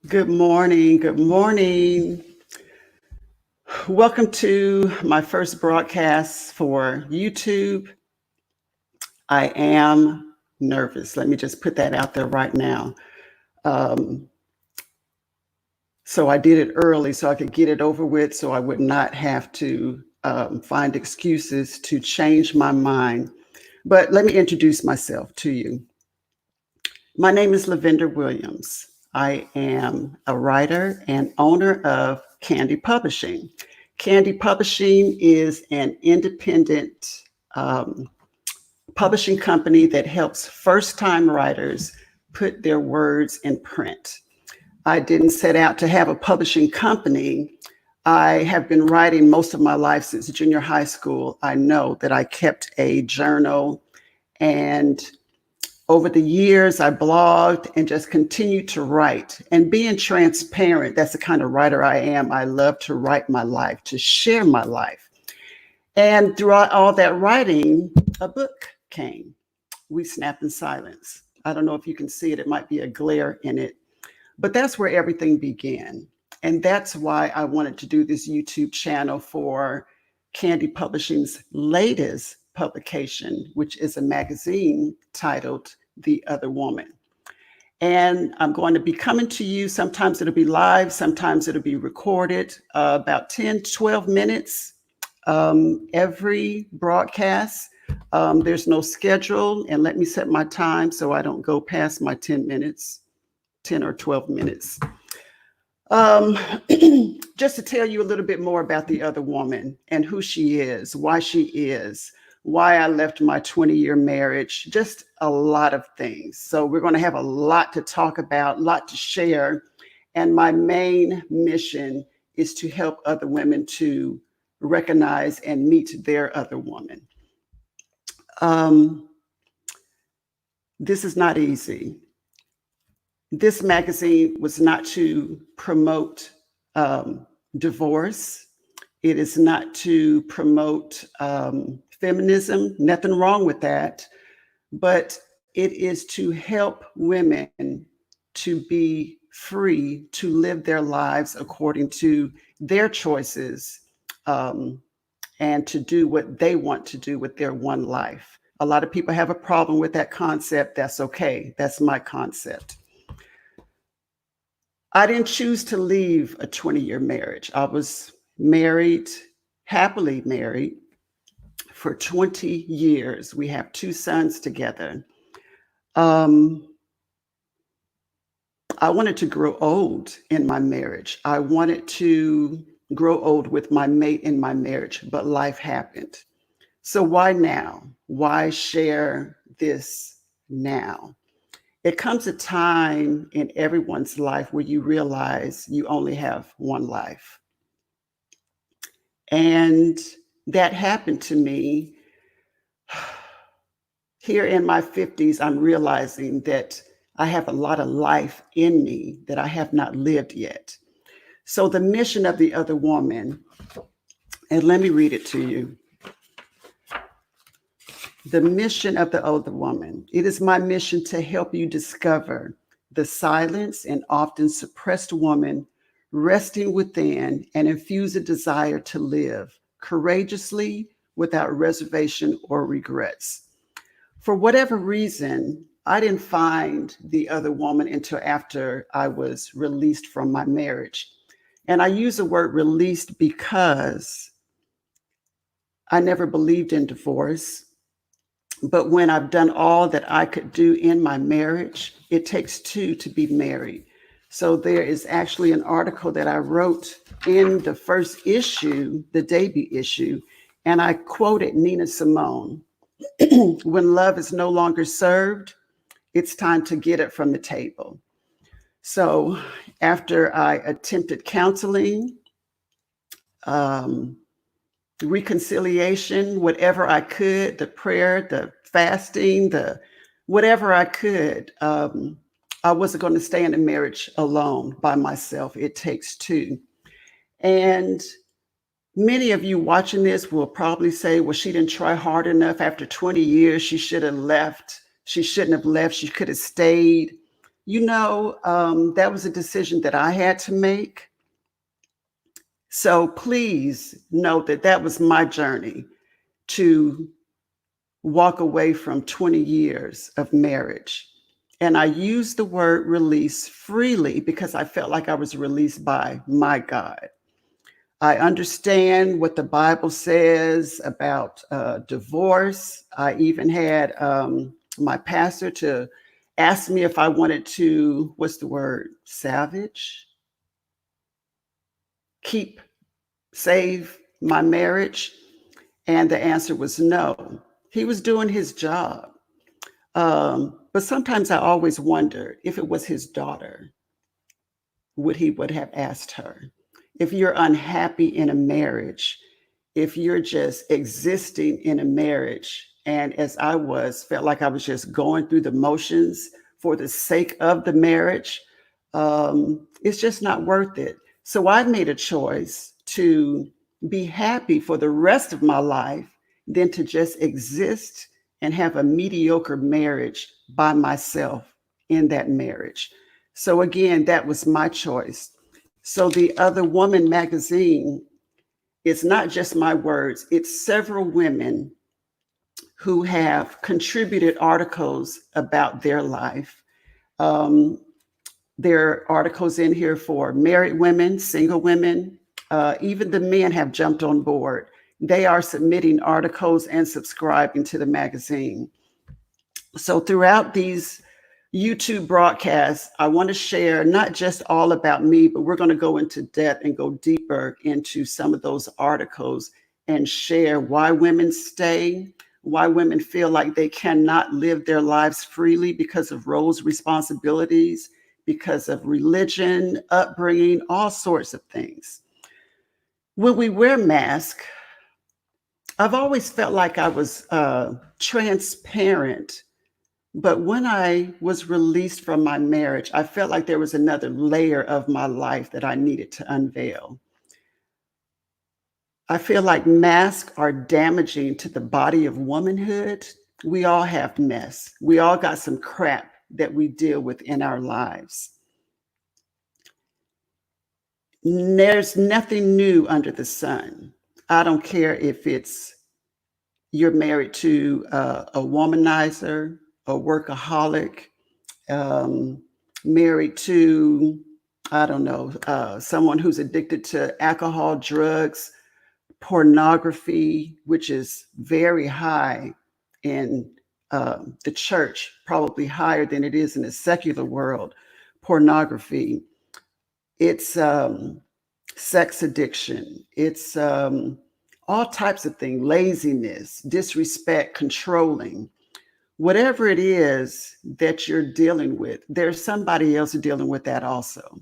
Good morning. Good morning. Welcome to my first broadcast for YouTube. I am nervous. Let me just put that out there right now. Um, so I did it early so I could get it over with so I would not have to find excuses to change my mind. But let me introduce myself to you. My name is Lavender Williams. I am a writer and owner of Candy Publishing. Candy Publishing is an independent um, publishing company that helps first time writers put their words in print. I didn't set out to have a publishing company. I have been writing most of my life since junior high school. I know that I kept a journal, and over the years, I blogged and just continued to write. And being transparent, that's the kind of writer I am. I love to write my life, to share my life. And throughout all that writing, a book came. We Snap in Silence. I don't know if you can see it, it might be a glare in it, but that's where everything began. And that's why I wanted to do this YouTube channel for Candy Publishing's latest publication, which is a magazine titled The Other Woman. And I'm going to be coming to you. Sometimes it'll be live, sometimes it'll be recorded, about 10, 12 minutes every broadcast. There's no schedule. And let me set my time so I don't go past my 10 minutes, 10 or 12 minutes. Um, just to tell you a little bit more about the other woman and who she is, why I left my 20-year marriage, just a lot of things. So we're going to have a lot to talk about, a lot to share. And my main mission is to help other women to recognize and meet their other woman. This is not easy. This magazine was not to promote divorce. It is not to promote feminism, nothing wrong with that, but it is to help women to be free to live their lives according to their choices, and to do what they want to do with their one life. A lot of people have a problem with that concept. That's okay. That's my concept. I didn't choose to leave a 20-year marriage. I was married, happily married, for 20 years. We have two sons together. I wanted to grow old in my marriage. I wanted to grow old with my mate in my marriage, but life happened. So why now? Why share this now? It comes a time in everyone's life where you realize you only have one life. And that happened to me. Here in my 50s, I'm realizing that I have a lot of life in me that I have not lived yet. So the mission of the other woman, and let me read it to you. The mission of the other woman. It is my mission to help you discover the silenced and often suppressed woman resting within and infuse a desire to live courageously without reservation or regrets. For whatever reason, I didn't find the other woman until after I was released from my marriage. And I use the word released because I never believed in divorce. But when I've done all that I could do in my marriage, it takes two to be married. So there is actually an article that I wrote in the first issue, the debut issue, and I quoted Nina Simone. When love is no longer served, it's time to get it from the table. So after I attempted counseling, reconciliation, whatever I could, the prayer, the fasting, the whatever I could, I wasn't going to stay in a marriage alone by myself. It takes two. And many of you watching this will probably say, well, she didn't try hard enough after 20 years. She should have left. She shouldn't have left. She could have stayed. That was a decision that I had to make. So please know that that was my journey to walk away from 20 years of marriage. And I used the word release freely because I felt like I was released by my God. I understand what the Bible says about divorce. I even had my pastor to ask me if I wanted to, what's the word, salvage, keep, save my marriage. And the answer was no. He was doing his job. But sometimes I always wonder if it was his daughter, would have asked her. If you're unhappy in a marriage, if you're just existing in a marriage, and as I was, felt like I was just going through the motions for the sake of the marriage, it's just not worth it. So I made a choice to be happy for the rest of my life than to just exist and have a mediocre marriage by myself in that marriage. So again, that was my choice. So the Other Woman magazine, it's not just my words, it's several women who have contributed articles about their life. Um, there are articles in here for married women, single women, even the men have jumped on board. They are submitting articles and subscribing to the magazine. So throughout these YouTube broadcasts, I want to share not just all about me, but we're going to go into depth and go deeper into some of those articles and share why women stay, why women feel like they cannot live their lives freely because of roles, responsibilities, because of religion, upbringing, all sorts of things. When we wear masks, I've always felt like I was transparent, but when I was released from my marriage, I felt like there was another layer of my life that I needed to unveil. I feel like masks are damaging to the body of womanhood. We all have mess. We all got some crap that we deal with in our lives. There's nothing new under the sun. I don't care if you're married to a womanizer, a workaholic, um, married to, I don't know, someone who's addicted to alcohol, drugs, pornography, which is very high in the church, probably higher than it is in the secular world. Pornography, it's sex addiction, it's all types of things, laziness, disrespect, controlling. Whatever it is that you're dealing with, there's somebody else dealing with that also.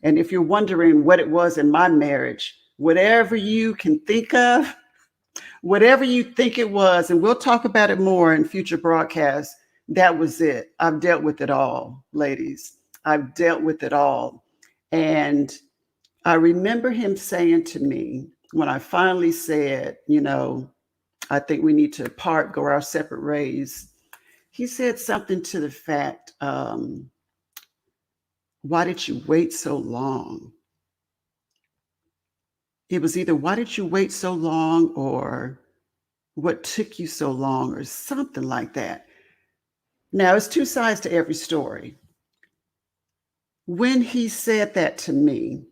And if you're wondering what it was in my marriage, whatever you can think of, whatever you think it was, and we'll talk about it more in future broadcasts, that was it. I've dealt with it all, ladies. I've dealt with it all. And I remember him saying to me when I finally said, I think we need to part, go our separate ways. He said something to the fact, why did you wait so long? It was either why did you wait so long or what took you so long or something like that. Now, it's two sides to every story. When he said that to me,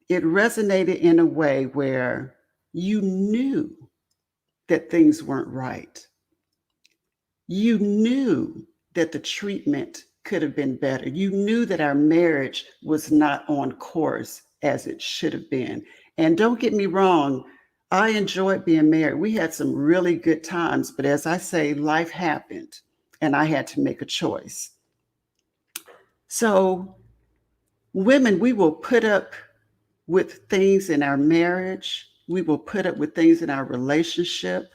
it resonated in a way where you knew that things weren't right. You knew that the treatment could have been better. You knew that our marriage was not on course as it should have been. And don't get me wrong, I enjoyed being married. We had some really good times, but as I say, life happened and I had to make a choice. So, women, we will put up with things in our marriage, we will put up with things in our relationship.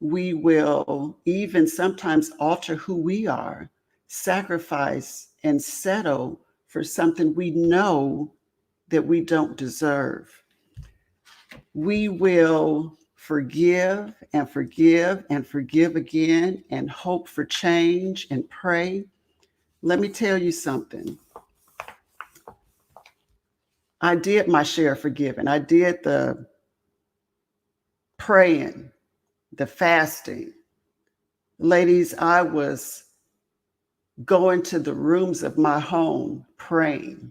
We will even sometimes alter who we are, sacrifice and settle for something we know that we don't deserve. We will forgive and forgive and forgive again and hope for change and pray. Let me tell you something. I did my share of forgiving. I did the praying, the fasting. Ladies, I was going to the rooms of my home praying,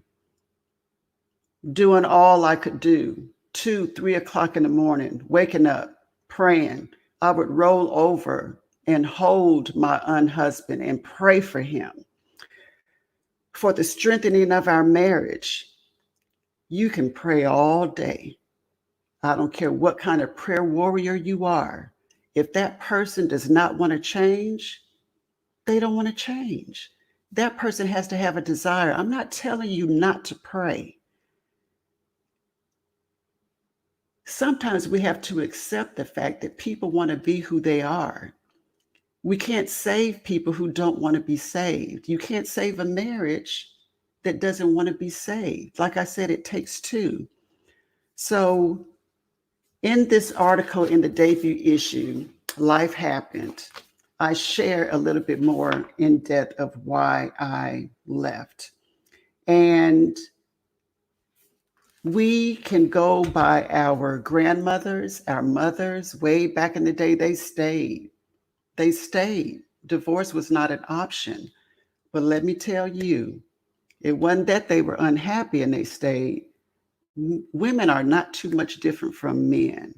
doing all I could do, 2, 3 o'clock in the morning, waking up, praying. I would roll over and hold my unhusband and pray for him, for the strengthening of our marriage. You can pray all day. I don't care what kind of prayer warrior you are. If that person does not want to change, they don't want to change. That person has to have a desire. I'm not telling you not to pray. Sometimes we have to accept the fact that people want to be who they are. We can't save people who don't want to be saved. You can't save a marriage that doesn't want to be saved. Like I said, it takes two. So, in this article in the debut issue, Life Happened, I share a little bit more in depth of why I left. And we can go by our grandmothers, our mothers, way back in the day, they stayed. They stayed. Divorce was not an option. But let me tell you, it wasn't that they were unhappy and they stayed. Women are not too much different from men.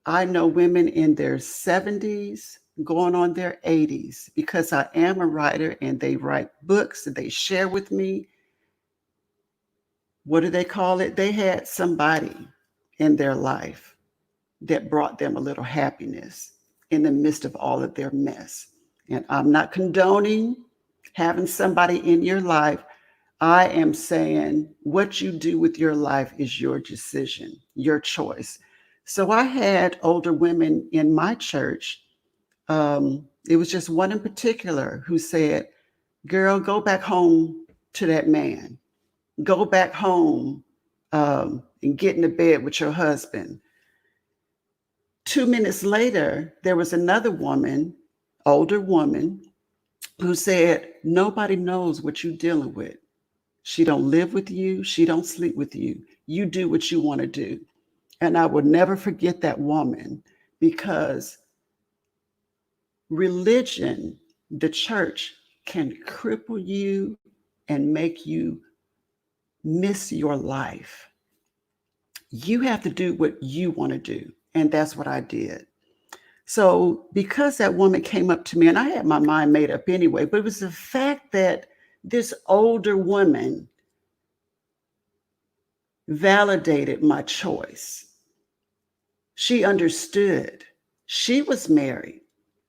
I know women in their 70s going on their 80s because I am a writer and they write books and they share with me. What do they call it? They had somebody in their life that brought them a little happiness in the midst of all of their mess. And I'm not condoning having somebody in your life. I am saying what you do with your life is your decision, your choice. So I had older women in my church. It was just one in particular who said, girl, go back home to that man. Go back home and get in the bed with your husband. 2 minutes later, there was another woman, older woman, who said, nobody knows what you're dealing with. She don't live with you. She don't sleep with you. You do what you want to do. And I will never forget that woman because religion, the church, can cripple you and make you miss your life. You have to do what you want to do. And that's what I did. So because that woman came up to me, and I had my mind made up anyway, but it was the fact that this older woman validated my choice. She understood. She was married,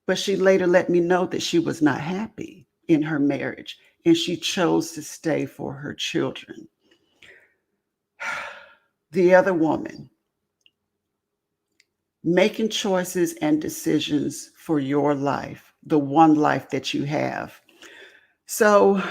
but she later let me know that she was not happy in her marriage, and she chose to stay for her children. The other woman, making choices and decisions for your life, the one life that you have. So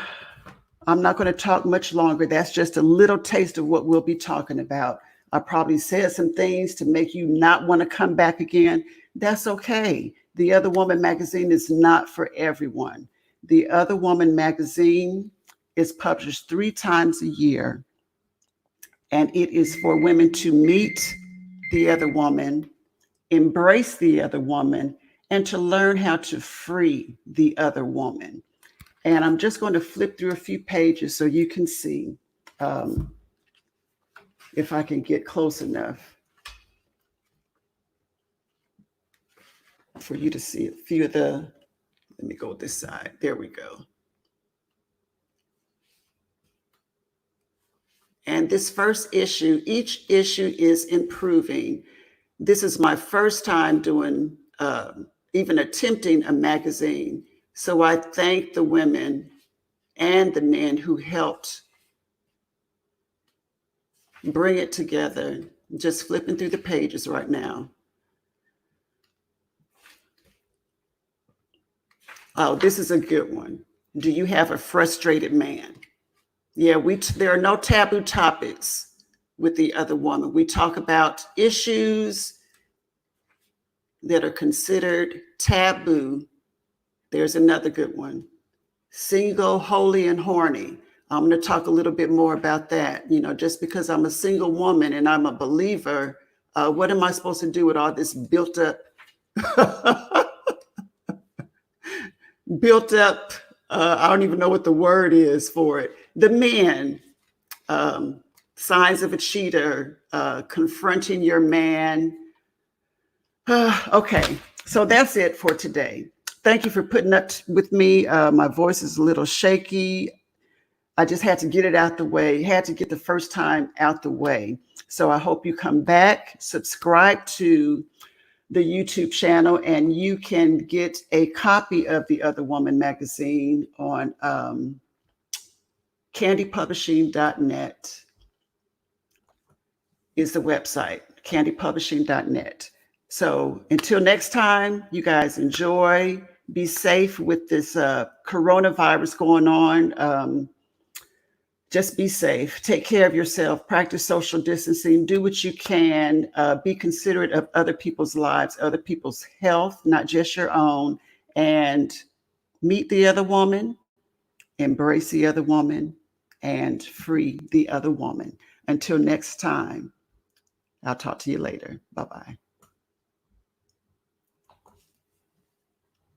I'm not going to talk much longer. That's just a little taste of what we'll be talking about. I probably said some things to make you not want to come back again. That's okay. The Other Woman magazine is not for everyone. The Other Woman magazine is published 3 times a year, and it is for women to meet the other woman, embrace the other woman, and to learn how to free the other woman. And I'm just going to flip through a few pages so you can see if I can get close enough for you to see a few of the, let me go this side. There we go. And this first issue, each issue is improving. This is my first time doing, even attempting a magazine. So I thank the women and the men who helped bring it together. Just flipping through the pages right now. Oh, this is a good one. Do you have a frustrated man? Yeah, there are no taboo topics with the Other Woman. We talk about issues that are considered taboo. There's another good one. single, holy, and horny. I'm going to talk a little bit more about that. Just because I'm a single woman and I'm a believer, what am I supposed to do with all this built up, built up? I don't even know what the word is for it. The men, um, signs of a cheater, confronting your man. Okay, so that's it for today. Thank you for putting up with me. My voice is a little shaky. I just had to get it out the way, had to get the first time out the way. So I hope you come back, subscribe to the YouTube channel, and you can get a copy of The Other Woman magazine on candypublishing.net is the website, candypublishing.net. So until next time, you guys enjoy, be safe with this coronavirus going on. Just be safe, take care of yourself, practice social distancing, do what you can, be considerate of other people's lives, other people's health, not just your own, and meet the other woman, embrace the other woman, and free the other woman. Until next time, I'll talk to you later. Bye-bye.